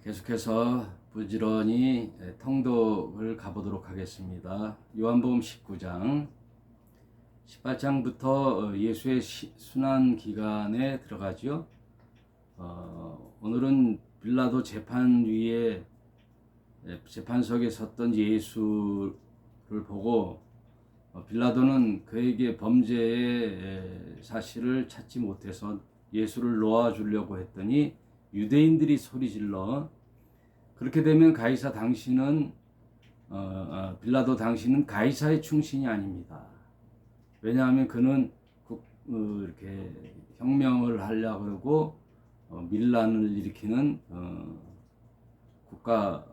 계속해서 부지런히 통독을 가보도록 하겠습니다. 요한복음 19장 18장부터 예수의 순환 기간에 들어가죠. 오늘은 빌라도 재판 위에 재판석에 섰던 예수를 보고 빌라도는 그에게 범죄의 사실을 찾지 못해서 예수를 놓아주려고 했더니 유대인들이 소리질러 그렇게 되면 가이사 당신은 빌라도 당신은 가이사의 충신이 아닙니다. 왜냐하면 그는 이렇게 혁명을 하려고 그러고 밀란을 일으키는 국가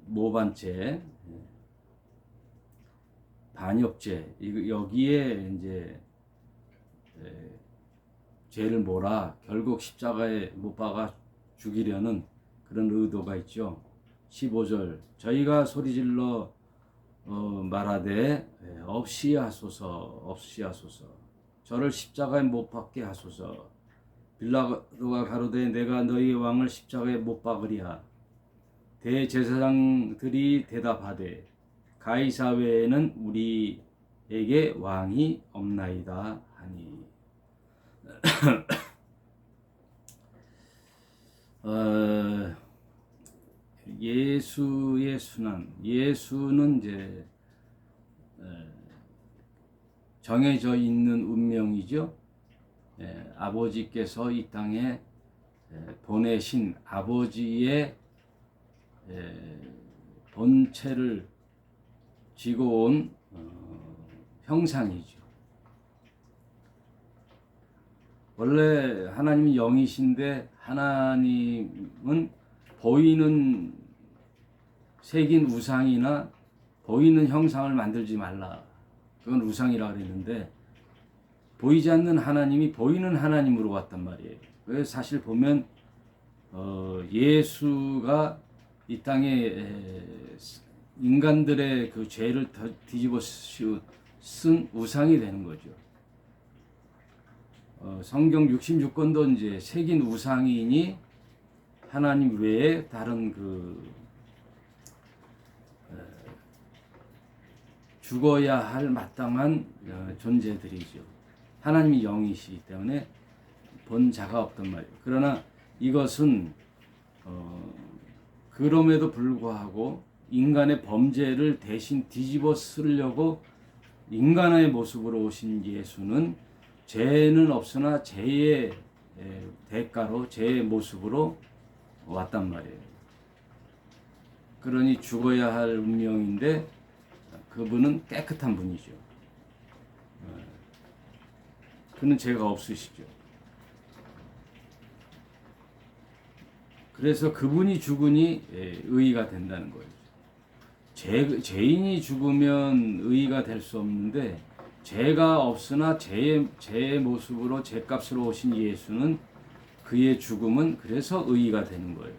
모반죄, 반역죄 여기에 이제 죄를 몰아 결국 십자가에 못 박아 죽이려는 그런 의도가 있죠. 15절 저희가 소리질러 말하되 없이 하소서 저를 십자가에 못 박게 하소서. 빌라도가 가로되 내가 너희 왕을 십자가에 못 박으리하. 대제사장들이 대답하되 가이사 외에는 우리에게 왕이 없나이다 하니. 예수의 순환. 예수는 이제 정해져 있는 운명이죠. 아버지께서 이 땅에 보내신 아버지의 본체를 지고 온 형상이죠. 원래 하나님은 영이신데 하나님은 보이는 새긴 우상이나 보이는 형상을 만들지 말라. 그건 우상이라 그랬는데 보이지 않는 하나님이 보이는 하나님으로 왔단 말이에요. 그래서 사실 보면 예수가 이 땅에 인간들의 그 죄를 뒤집어 쓴 우상이 되는 거죠. 성경 66권도 이제 새긴 우상이니 하나님 외에 다른 죽어야 할 마땅한 존재들이죠. 하나님이 영이시기 때문에 본자가 없단 말이에요. 그러나 이것은 그럼에도 불구하고 인간의 범죄를 대신 뒤집어 쓰려고 인간의 모습으로 오신 예수는 죄는 없으나 죄의 대가로 죄의 모습으로 왔단 말이에요. 그러니 죽어야 할 운명인데 그분은 깨끗한 분이죠. 그는 죄가 없으시죠. 그래서 그분이 죽으니 의의가 된다는 거예요. 죄인이 죽으면 의의가 될 수 없는데 죄가 없으나 죄의 모습으로 죄값으로 오신 예수는 그의 죽음은 그래서 의의가 되는 거예요.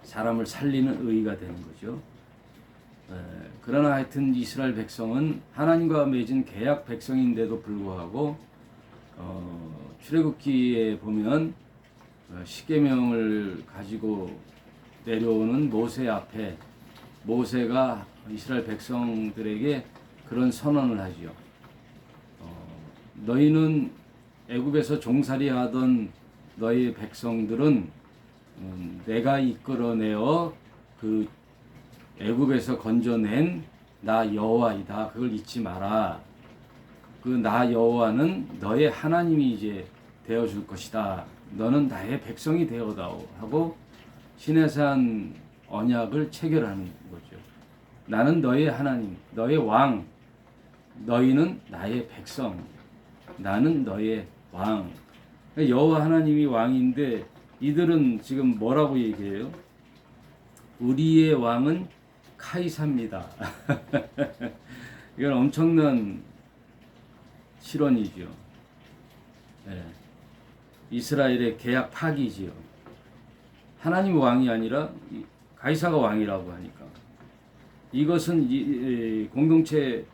사람을 살리는 의의가 되는 거죠. 그러나 하여튼 이스라엘 백성은 하나님과 맺은 계약 백성인데도 불구하고 출애굽기에 보면 십계명을 가지고 내려오는 모세 앞에 모세가 이스라엘 백성들에게 그런 선언을 하지요. 너희는 애굽에서 종살이하던 너희 백성들은 내가 이끌어내어 그 애굽에서 건져낸 나 여호와이다. 그걸 잊지 마라. 그 나 여호와는 너의 하나님이 이제 되어줄 것이다. 너는 나의 백성이 되어다오 하고 시내산 언약을 체결하는 거죠. 나는 너의 하나님, 너의 왕, 너희는 나의 백성, 나는 너의 왕. 여호와 하나님이 왕인데 이들은 지금 뭐라고 얘기해요? 우리의 왕은 카이사입니다. 이건 엄청난 실언이죠. 이스라엘의 계약 파기지요. 하나님 왕이 아니라 가이사가 왕이라고 하니까 이것은 공동체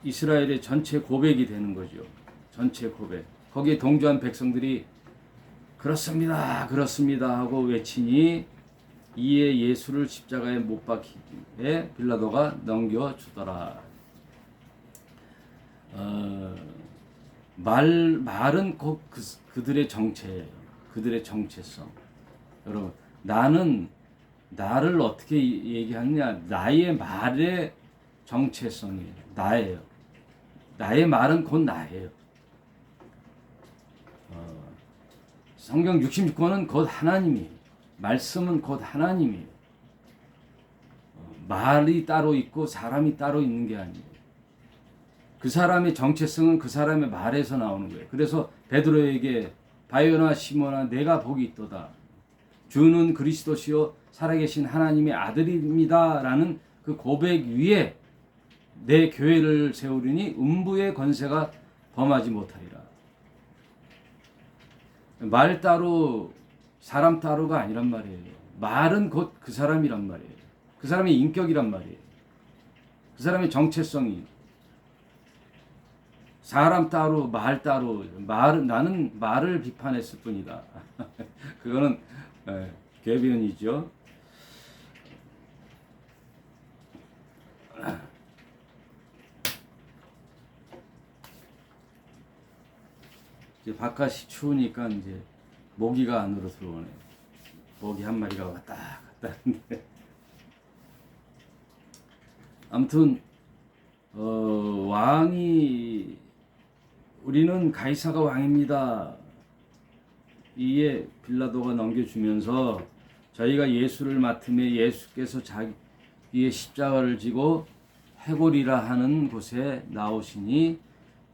이스라엘의 전체 고백이 되는 거죠. 전체 고백. 거기에 동조한 백성들이 그렇습니다, 그렇습니다 하고 외치니 이에 예수를 십자가에 못 박히에 빌라도가 넘겨주더라. 말은 곧 그들의 정체예요. 그들의 정체성. 여러분, 나를 어떻게 얘기하느냐? 나의 말의 정체성이에요. 나예요. 나의 말은 곧 나예요. 성경 66권은 곧 하나님이에요. 말씀은 곧 하나님이에요. 말이 따로 있고 사람이 따로 있는 게 아니에요. 그 사람의 정체성은 그 사람의 말에서 나오는 거예요. 그래서 베드로에게 바요나 시몬아 내가 복이 있도다. 주는 그리스도시요 살아계신 하나님의 아들입니다. 라는 그 고백 위에 내 교회를 세우리니 음부의 권세가 범하지 못하리라. 말 따로 사람 따로가 아니란 말이에요. 말은 곧 그 사람이란 말이에요. 그 사람의 인격이란 말이에요. 그 사람의 정체성이. 사람 따로 말 따로 나는 말을 비판했을 뿐이다. 그거는 궤변이죠. 이제 바깥이 추우니까 이제 모기가 안으로 들어오네. 모기 한 마리가 왔다 갔다 하는데 아무튼 왕이 우리는 가이사가 왕입니다. 이에 빌라도가 넘겨주면서 저희가 예수를 맡음에 예수께서 자기의 십자가를 지고 해골이라 하는 곳에 나오시니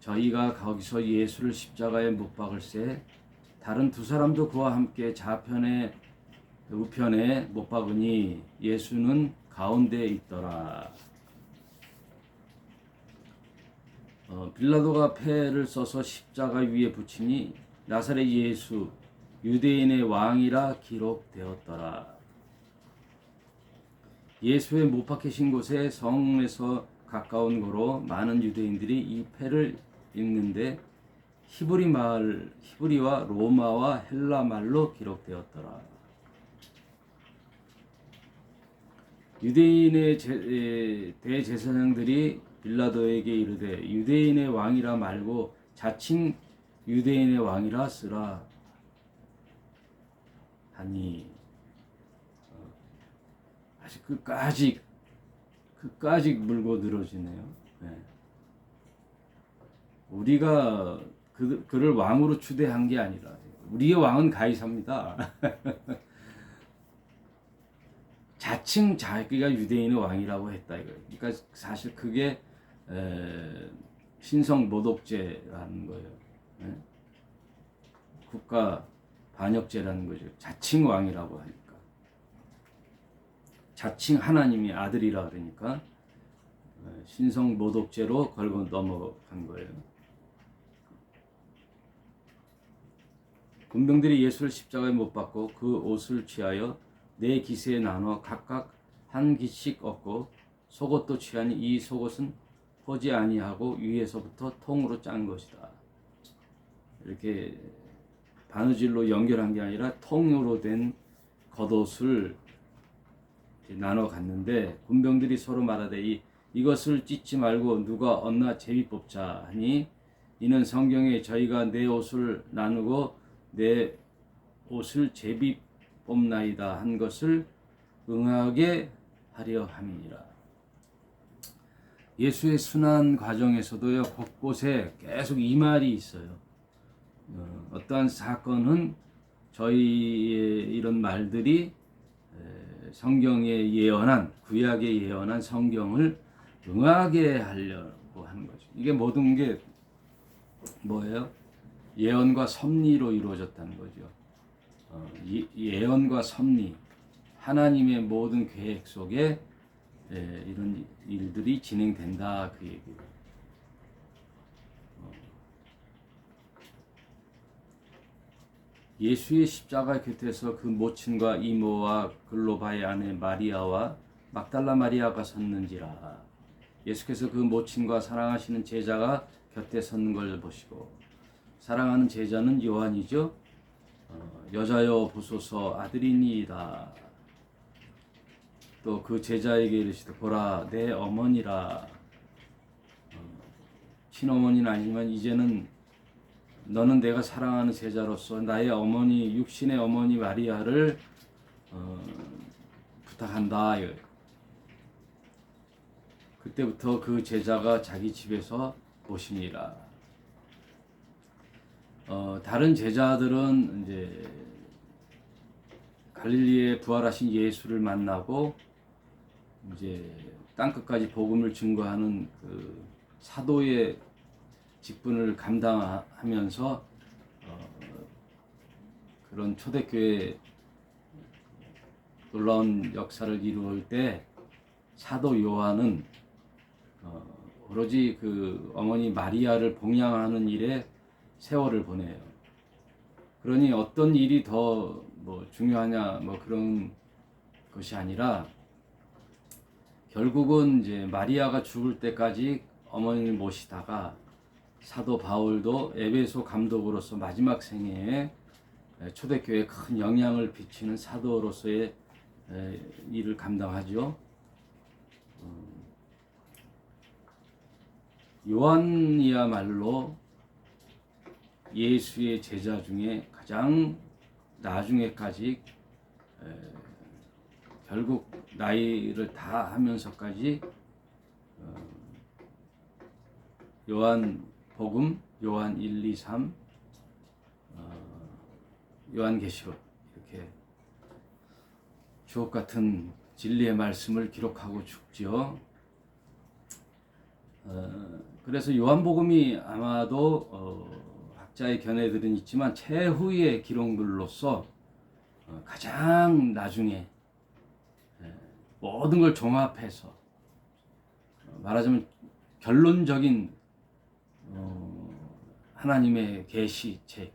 저희가 거기서 예수를 십자가에 못 박을새 다른 두 사람도 그와 함께 좌편에 우편에 못 박으니 예수는 가운데에 있더라. 빌라도가 패를 써서 십자가 위에 붙이니 나사렛 예수 유대인의 왕이라 기록되었더라. 예수의 못 박히신 곳에 성에서 가까운 거로 많은 유대인들이 이 패를 읽는데 히브리와 로마와 헬라 말로 기록되었더라. 유대인의 대제사장들이 빌라도에게 이르되 유대인의 왕이라 말고 자칭 유대인의 왕이라 쓰라 하니 아직 그까지 물고 늘어지네요. 네. 우리가 그를 왕으로 추대한 게 아니라 우리의 왕은 가이사입니다. 자칭 자기가 유대인의 왕이라고 했다 이거예요. 그러니까 사실 그게 신성 모독죄라는 거예요. 네? 국가 반역죄라는 거죠. 자칭 왕이라고 하니까. 자칭 하나님의 아들이라 그러니까 신성 모독죄로 걸고 넘어간 거예요. 군병들이 예수를 십자가에 못 박고 그 옷을 취하여 네 기세에 나눠 각각 한 기씩 얻고 속옷도 취하니 이 속옷은 포지 아니하고 위에서부터 통으로 짠 것이다. 이렇게 바느질로 연결한 게 아니라 통으로 된 겉옷을 나눠 갔는데 군병들이 서로 말하되 이것을 찢지 말고 누가 얻나 제비 뽑자 하니 이는 성경에 저희가 내 옷을 나누고 내 옷을 제비 뽑나이다 한 것을 응하게 하려 함이니라. 예수의 순환 과정에서도요 곳곳에 계속 이 말이 있어요. 어떠한 사건은 저희의 이런 말들이 성경에 예언한 구약에 예언한 성경을 응하게 하려고 하는 거죠. 이게 모든 게 뭐예요? 예언과 섭리로 이루어졌다는 거죠. 예언과 섭리, 하나님의 모든 계획 속에 이런 일들이 진행된다 그 얘기예요. 예수의 십자가 곁에서 그 모친과 이모와 글로바의 아내 마리아와 막달라 마리아가 섰는지라. 예수께서 그 모친과 사랑하시는 제자가 곁에 섰는 걸 보시고, 사랑하는 제자는 요한이죠. 여자여 보소서 아들이니이다. 또 그 제자에게 이르시되 보라 내 어머니라. 친어머니는 아니지만 이제는 너는 내가 사랑하는 제자로서 나의 어머니 육신의 어머니 마리아를 부탁한다. 그때부터 그 제자가 자기 집에서 모시니라. 다른 제자들은 이제 갈릴리에 부활하신 예수를 만나고 이제 땅끝까지 복음을 증거하는 그 사도의 직분을 감당하면서 그런 초대교회 놀라운 역사를 이루을 때 사도 요한은 오로지 그 어머니 마리아를 봉양하는 일에 세월을 보내요. 그러니 어떤 일이 더 뭐 중요하냐 뭐 그런 것이 아니라 결국은 이제 마리아가 죽을 때까지 어머니를 모시다가 사도 바울도 에베소 감독으로서 마지막 생애에 초대교회에 큰 영향을 비치는 사도로서의 일을 감당하죠. 요한이야말로 예수의 제자 중에 가장 나중에까지 결국 나이를 다 하면서까지 요한복음, 요한 1, 2, 3, 요한계시록 이렇게 주옥 같은 진리의 말씀을 기록하고 죽지요. 그래서 요한복음이 아마도 학자의 견해들은 있지만 최후의 기록물로서 가장 나중에 모든 걸 종합해서 말하자면 결론적인 하나님의 계시책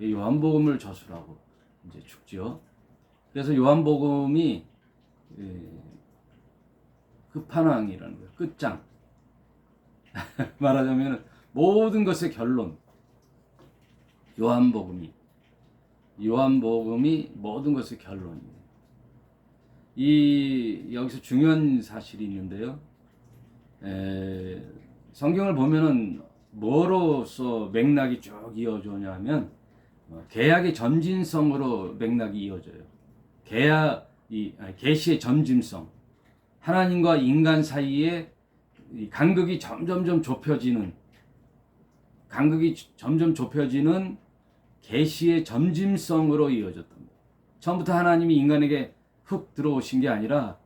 요한복음을 저술하고 이제 죽죠. 그래서 요한복음이 끝판왕이라는 거예요. 끝장. 말하자면 모든 것의 결론. 요한복음이 모든 것의 결론이에요. 여기서 중요한 사실이 있는데요. 성경을 보면은 뭐로서 맥락이 쭉 이어져냐면 계약의 점진성으로 맥락이 이어져요. 계시의 점진성. 하나님과 인간 사이에 간극이 점점 좁혀지는 계시의 점진성으로 이어졌던 거예요. 처음부터 하나님이 인간에게 훅 들어오신 게 아니라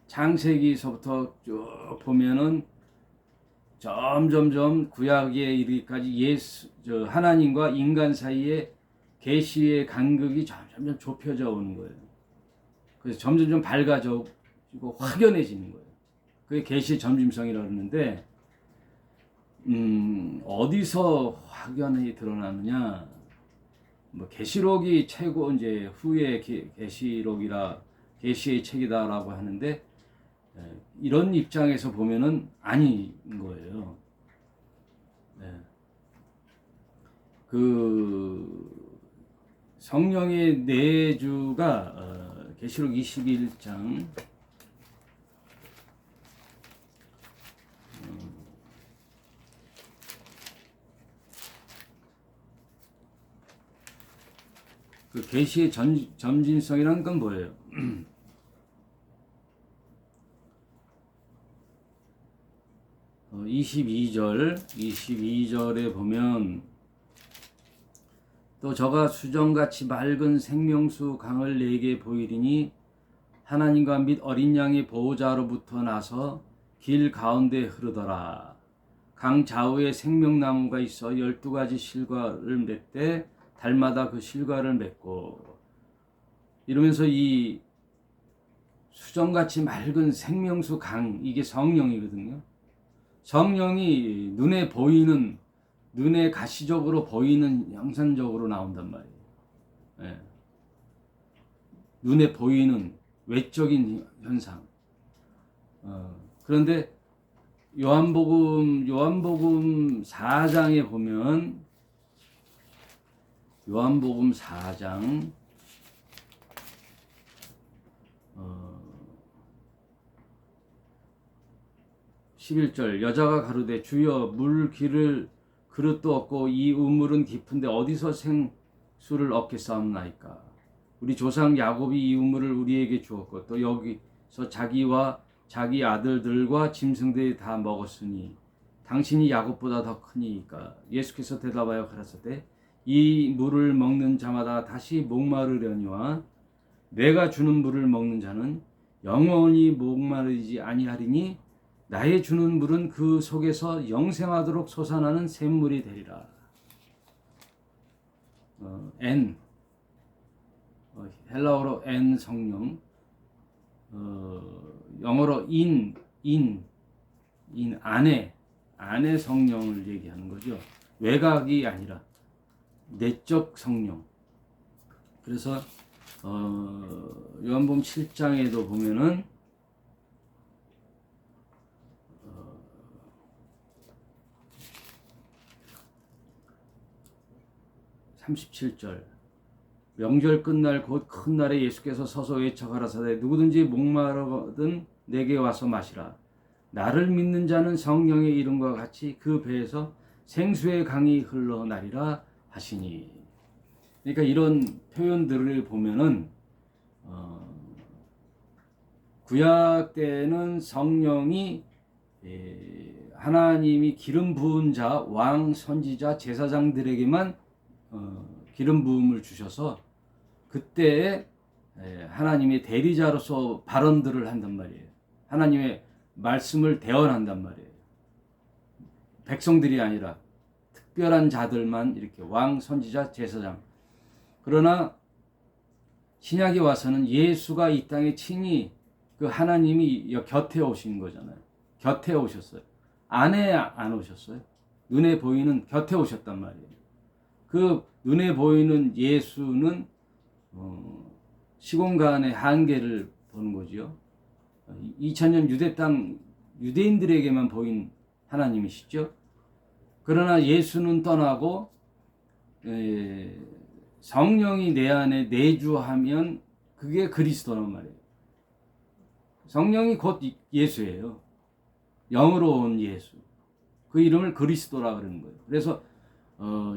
창세기서부터 쭉 보면은 점점점 구약에 이르기까지 하나님과 인간 사이에 계시의 간극이 점점 좁혀져 오는 거예요. 그래서 점점 밝아지고 확연해지는 거예요. 그게 계시의 점진성이라고 그러는데 어디서 확연히 드러나느냐? 뭐 계시록이 최고 이제 후에 계시의 책이다라고 하는데 이런 입장에서 보면은 아닌 거예요. 그 성령의 내주가 계시록 21장 그 계시의 점진성이라는 건 뭐예요? 22절에 보면 또 저가 수정같이 맑은 생명수 강을 내게 보이리니 하나님과 및 어린 양의 보호자로부터 나서 길 가운데 흐르더라. 강 좌우에 생명나무가 있어 12가지 실과를 맺되 달마다 그 실과를 맺고 이러면서 이 수정같이 맑은 생명수 강 이게 성령이거든요. 성령이 눈에 가시적으로 보이는 형상적으로 나온단 말이에요. 눈에 보이는 외적인 현상. 그런데 요한복음 4장에 보면 요한복음 4장 11절 여자가 가로되 주여 물 기를 그릇도 없고 이 우물은 깊은데 어디서 생수를 얻겠사옵나이까. 우리 조상 야곱이 이 우물을 우리에게 주었고 또 여기서 자기와 자기 아들들과 짐승들이 다 먹었으니 당신이 야곱보다 더 크니까. 예수께서 대답하여 가라사대 이 물을 먹는 자마다 다시 목마르려니와 내가 주는 물을 먹는 자는 영원히 목마르지 아니하리니 나의 주는 물은 그 속에서 영생하도록 솟아나는 샘물이 되리라. 헬라어로 성령, 영어로 안에 성령을 얘기하는 거죠. 외곽이 아니라 내적 성령. 그래서 요한복음 7장에도 보면은 37절 명절 끝날 곧 큰 날에 예수께서 서서 외쳐 가라사대 누구든지 목마르거든 내게 와서 마시라. 나를 믿는 자는 성령의 이름과 같이 그 배에서 생수의 강이 흘러나리라 하시니. 그러니까 이런 표현들을 보면은 구약 때는 성령이 하나님이 기름 부은 자, 왕, 선지자, 제사장들에게만 기름 부음을 주셔서 그때 하나님의 대리자로서 발언들을 한단 말이에요. 하나님의 말씀을 대언한단 말이에요. 백성들이 아니라 특별한 자들만 이렇게 왕, 선지자, 제사장. 그러나 신약에 와서는 예수가 이 땅에 친히 그 하나님이 곁에 오신 거잖아요. 곁에 오셨어요. 안에 안 오셨어요. 눈에 보이는 곁에 오셨단 말이에요. 그 눈에 보이는 예수는 시공간의 한계를 보는 거죠. 2000년 유대 땅 유대인들에게만 보인 하나님이시죠. 그러나 예수는 떠나고 성령이 내 안에 내주하면 그게 그리스도란 말이에요. 성령이 곧 예수예요. 영으로 온 예수. 그 이름을 그리스도라 그러는 거예요. 그래서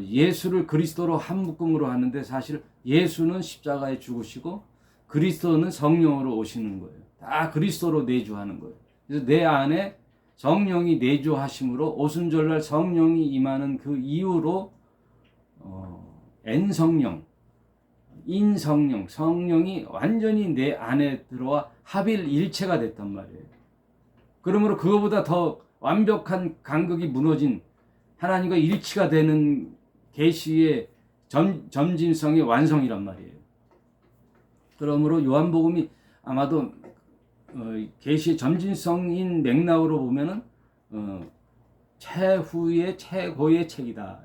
예수를 그리스도로 한 묶음으로 하는데 사실 예수는 십자가에 죽으시고 그리스도는 성령으로 오시는 거예요. 다 그리스도로 내주하는 거예요. 그래서 내 안에 성령이 내주하심으로 오순절날 성령이 임하는 그 이유로 N성령, 인성령, 성령이 완전히 내 안에 들어와 합일 일체가 됐단 말이에요. 그러므로 그거보다 더 완벽한 간극이 무너진 하나님과 일치가 되는 계시의 점진성의 완성이란 말이에요. 그러므로 요한복음이 아마도 계시의 점진성인 맥락으로 보면은 최후의 최고의 책이다.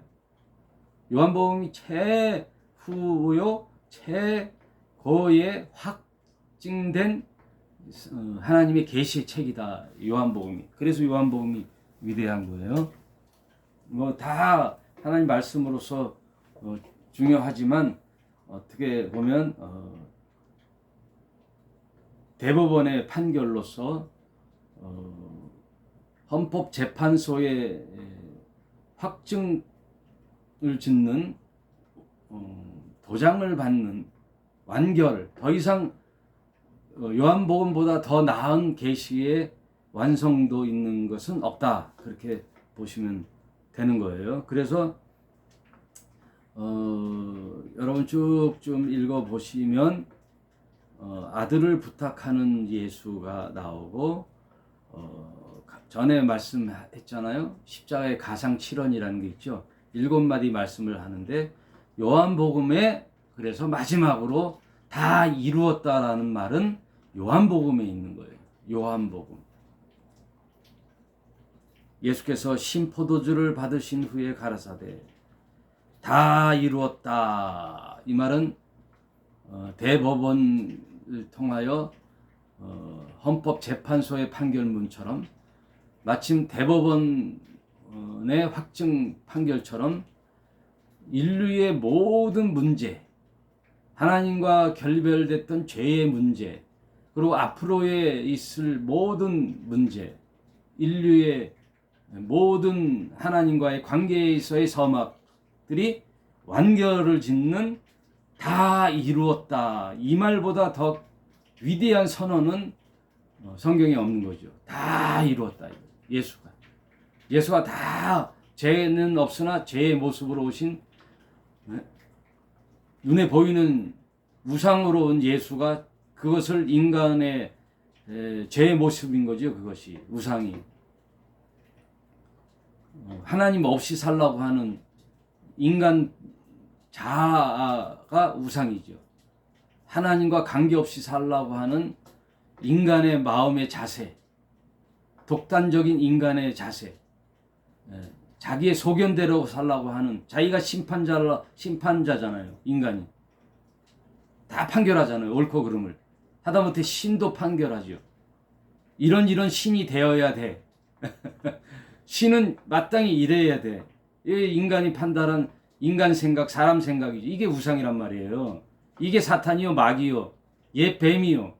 요한복음이 최후요 최고의 확증된 하나님의 계시의 책이다. 요한복음이. 그래서 요한복음이 위대한 거예요. 뭐 다 하나님 말씀으로서 중요하지만 어떻게 보면 대법원의 판결로서 헌법재판소의 확증을 짓는 도장을 받는 완결, 더 이상 요한복음보다 더 나은 계시의 완성도 있는 것은 없다. 그렇게 보시면 되는 거예요. 그래서 여러분 쭉 좀 읽어보시면 아들을 부탁하는 예수가 나오고 전에 말씀했잖아요. 십자가의 가상칠언이라는 게 있죠. 7마디 말씀을 하는데 요한복음에 그래서 마지막으로 다 이루었다라는 말은 요한복음에 있는 거예요. 요한복음. 예수께서 신포도주를 받으신 후에 가라사대 다 이루었다. 이 말은 대법원을 통하여 헌법재판소의 판결문처럼 마침 대법원의 확증 판결처럼 인류의 모든 문제, 하나님과 결별됐던 죄의 문제, 그리고 앞으로에 있을 모든 문제, 인류의 모든 하나님과의 관계에 있어의 서막들이 완결을 짓는 다 이루었다. 이 말보다 더 위대한 선언은 성경에 없는 거죠. 다 이루었다. 예수가 다 죄는 없으나 죄의 모습으로 오신 눈에 보이는 우상으로 온 예수가 그것을 인간의 죄의 모습인 거죠. 그것이 우상이 하나님 없이 살라고 하는 인간 자아가 우상이죠. 하나님과 관계없이 살라고 하는 인간의 마음의 자세, 독단적인 인간의 자세, 자기의 소견대로 살라고 하는, 자기가 심판자잖아요. 인간이 다 판결하잖아요. 옳고 그름을. 하다못해 신도 판결하죠. 이런 신이 되어야 돼. 신은 마땅히 이래야 돼. 인간이 판단한 인간 생각, 사람 생각이죠. 이게 우상이란 말이에요. 이게 사탄이요, 마귀요, 옛 뱀이요.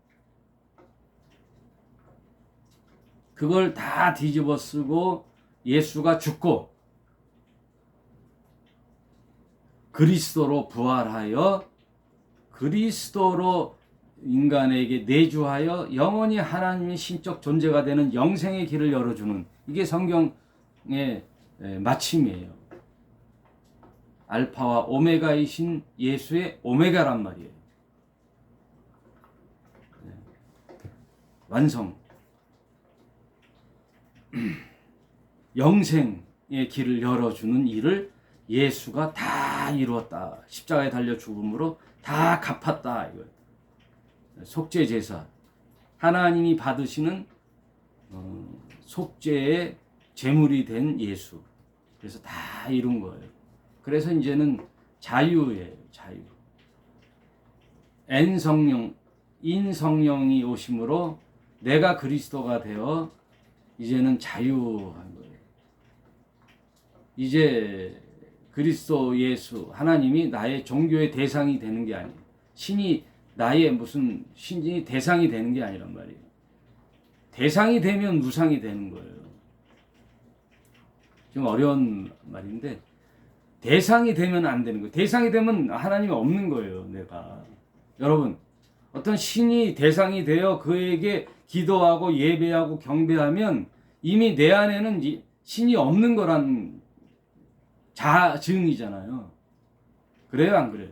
그걸 다 뒤집어 쓰고 예수가 죽고 그리스도로 부활하여 그리스도로 인간에게 내주하여 영원히 하나님의 신적 존재가 되는 영생의 길을 열어주는, 이게 성경의 마침이에요. 알파와 오메가이신 예수의 오메가란 말이에요. 완성. 영생의 길을 열어주는 일을 예수가 다 이루었다. 십자가에 달려 죽음으로 다 갚았다. 이거예요. 속죄 제사. 하나님이 받으시는 속죄의 제물이 된 예수. 그래서 다 이룬 거예요. 그래서 이제는 자유예요. 자유. 인성령이 오심으로 내가 그리스도가 되어 이제는 자유한 거예요. 이제 그리스도 예수 하나님이 나의 종교의 대상이 되는 게 아니에요. 신이 나의 무슨 신이 대상이 되는 게 아니란 말이에요. 대상이 되면 무상이 되는 거예요. 좀 어려운 말인데 대상이 되면 안 되는 거예요. 대상이 되면 하나님이 없는 거예요. 내가. 여러분, 어떤 신이 대상이 되어 그에게 기도하고 예배하고 경배하면 이미 내 안에는 신이 없는 거란 증이잖아요. 그래요, 안 그래요?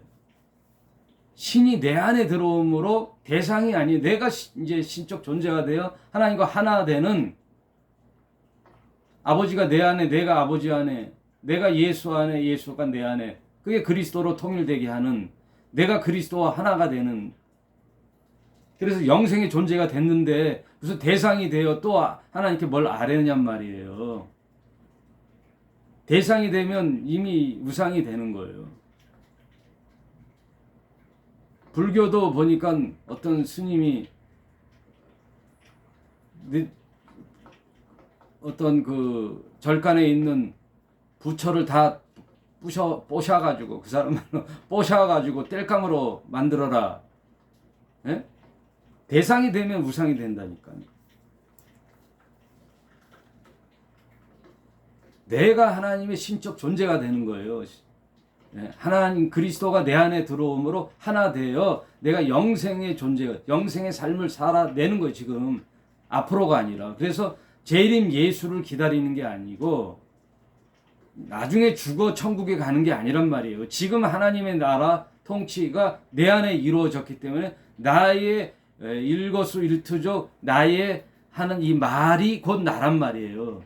신이 내 안에 들어옴으로 대상이 아니에요. 내가 이제 신적 존재가 되어 하나님과 하나 되는, 아버지가 내 안에, 내가 아버지 안에, 내가 예수 안에, 예수가 내 안에, 그게 그리스도로 통일되게 하는, 내가 그리스도와 하나가 되는, 그래서 영생의 존재가 됐는데 무슨 대상이 되어 또 하나님께 뭘 아뢰느냔 말이에요. 대상이 되면 이미 우상이 되는 거예요. 불교도 보니까 어떤 스님이 어떤 그 절간에 있는 부처를 다 뽀셔가지고, 그 사람은 뽀셔가지고 땔감으로 만들어라. 예? 대상이 되면 우상이 된다니까요. 내가 하나님의 신적 존재가 되는 거예요. 하나님 그리스도가 내 안에 들어오므로 하나 되어 내가 영생의 존재, 영생의 삶을 살아내는 거예요. 지금 앞으로가 아니라. 그래서 재림 예수를 기다리는 게 아니고 나중에 죽어 천국에 가는 게 아니란 말이에요. 지금 하나님의 나라 통치가 내 안에 이루어졌기 때문에 나의 일거수일투족, 나의 하는 이 말이 곧 나란 말이에요.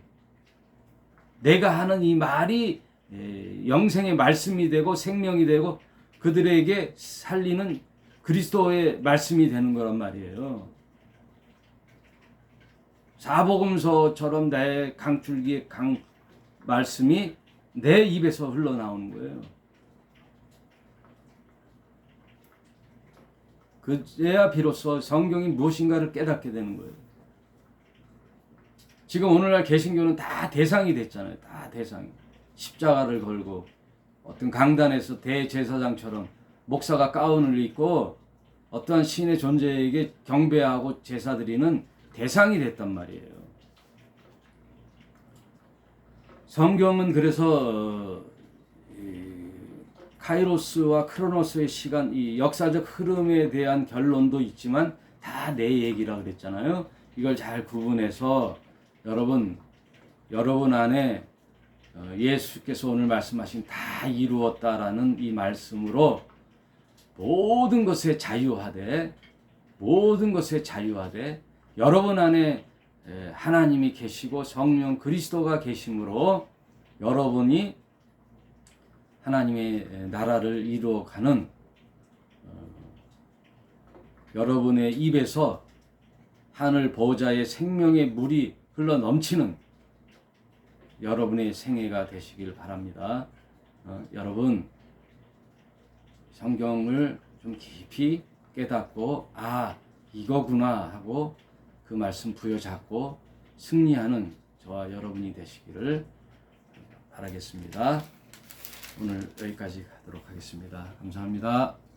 내가 하는 이 말이 영생의 말씀이 되고 생명이 되고 그들에게 살리는 그리스도의 말씀이 되는 거란 말이에요. 사복음서처럼 내 강줄기의 말씀이 내 입에서 흘러나오는 거예요. 그래야 비로소 성경이 무엇인가를 깨닫게 되는 거예요. 지금 오늘날 개신교는 다 대상이 됐잖아요. 다 대상이. 십자가를 걸고 어떤 강단에서 대제사장처럼 목사가 가운을 입고 어떠한 신의 존재에게 경배하고 제사 드리는 대상이 됐단 말이에요. 성경은 그래서 카이로스와 크로노스의 시간, 이 역사적 흐름에 대한 결론도 있지만 다 내 얘기라 그랬잖아요. 이걸 잘 구분해서 여러분 안에 예수께서 오늘 말씀하신 다 이루었다라는 이 말씀으로 모든 것에 자유하되 여러분 안에 하나님이 계시고 성령 그리스도가 계심으로 여러분이 하나님의 나라를 이루어가는 여러분의 입에서 하늘 보좌의 생명의 물이 흘러 넘치는 여러분의 생애가 되시길 바랍니다. 여러분 성경을 좀 깊이 깨닫고 이거구나 하고 그 말씀 부여잡고 승리하는 저와 여러분이 되시기를 바라겠습니다. 오늘 여기까지 하도록 하겠습니다. 감사합니다.